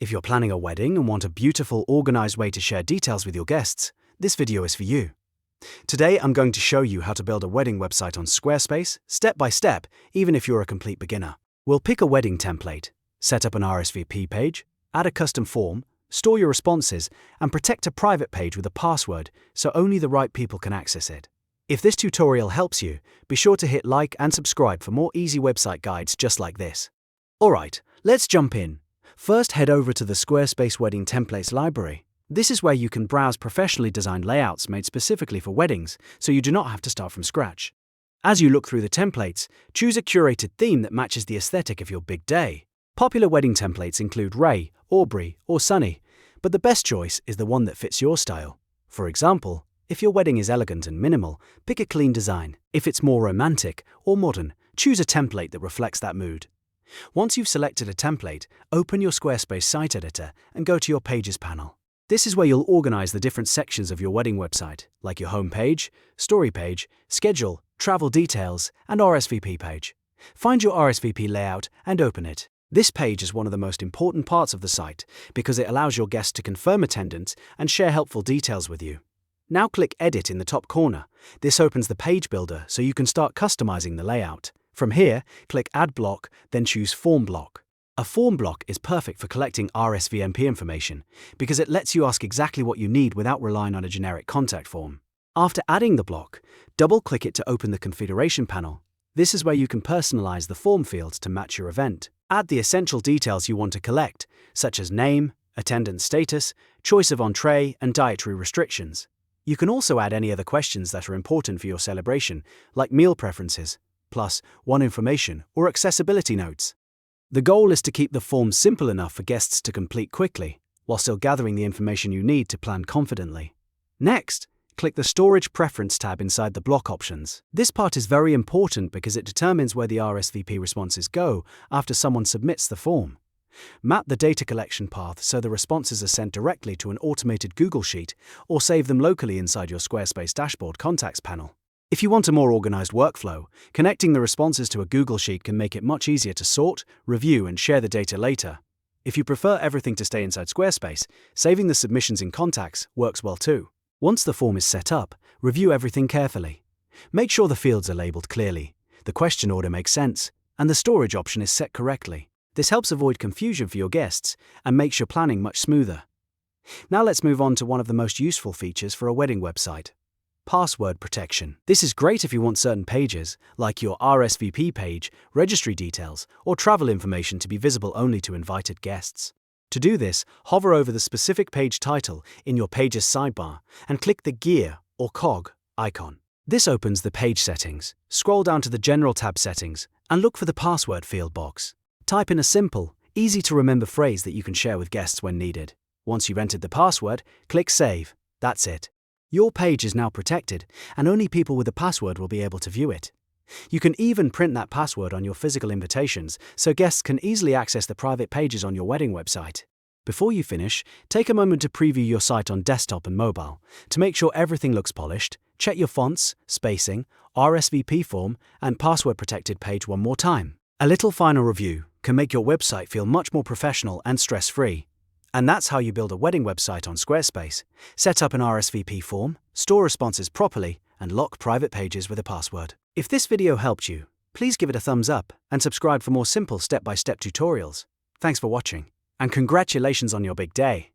If you're planning a wedding and want a beautiful, organized way to share details with your guests, this video is for you. Today, I'm going to show you how to build a wedding website on Squarespace, step by step, even if you're a complete beginner. We'll pick a wedding template, set up an RSVP page, add a custom form, store your responses, and protect a private page with a password so only the right people can access it. If this tutorial helps you, be sure to hit like and subscribe for more easy website guides just like this. Alright, let's jump in. First, head over to the Squarespace Wedding Templates library. This is where you can browse professionally designed layouts made specifically for weddings, so you do not have to start from scratch. As you look through the templates, choose a curated theme that matches the aesthetic of your big day. Popular wedding templates include Ray, Aubrey, or Sunny, but the best choice is the one that fits your style. For example, if your wedding is elegant and minimal, pick a clean design. If it's more romantic or modern, choose a template that reflects that mood. Once you've selected a template, open your Squarespace site editor and go to your Pages panel. This is where you'll organize the different sections of your wedding website, like your home page, story page, schedule, travel details, and RSVP page. Find your RSVP layout and open it. This page is one of the most important parts of the site because it allows your guests to confirm attendance and share helpful details with you. Now click Edit in the top corner. This opens the page builder so you can start customizing the layout. From here, click Add Block, then choose Form Block. A form block is perfect for collecting RSVP information because it lets you ask exactly what you need without relying on a generic contact form. After adding the block, double-click it to open the configuration panel. This is where you can personalize the form fields to match your event. Add the essential details you want to collect, such as name, attendance status, choice of entree, and dietary restrictions. You can also add any other questions that are important for your celebration, like meal preferences, plus one information or accessibility notes. The goal is to keep the form simple enough for guests to complete quickly, while still gathering the information you need to plan confidently. Next, click the Storage Preference tab inside the block options. This part is very important because it determines where the RSVP responses go after someone submits the form. Map the data collection path so the responses are sent directly to an automated Google Sheet or save them locally inside your Squarespace dashboard contacts panel. If you want a more organized workflow, connecting the responses to a Google Sheet can make it much easier to sort, review, and share the data later. If you prefer everything to stay inside Squarespace, saving the submissions in Contacts works well too. Once the form is set up, review everything carefully. Make sure the fields are labeled clearly, the question order makes sense, and the storage option is set correctly. This helps avoid confusion for your guests and makes your planning much smoother. Now let's move on to one of the most useful features for a wedding website. Password protection. This is great if you want certain pages, like your RSVP page, registry details, or travel information to be visible only to invited guests. To do this, hover over the specific page title in your Pages sidebar and click the gear or cog icon. This opens the page settings. Scroll down to the General tab settings and look for the password field box. Type in a simple, easy-to-remember phrase that you can share with guests when needed. Once you've entered the password, click Save. That's it. Your page is now protected, and only people with a password will be able to view it. You can even print that password on your physical invitations so guests can easily access the private pages on your wedding website. Before you finish, take a moment to preview your site on desktop and mobile. To make sure everything looks polished, check your fonts, spacing, RSVP form, and password-protected page one more time. A little final review can make your website feel much more professional and stress-free. And that's how you build a wedding website on Squarespace. Set up an RSVP form, store responses properly, and lock private pages with a password. If this video helped you, please give it a thumbs up and subscribe for more simple step-by-step tutorials. Thanks for watching, and congratulations on your big day.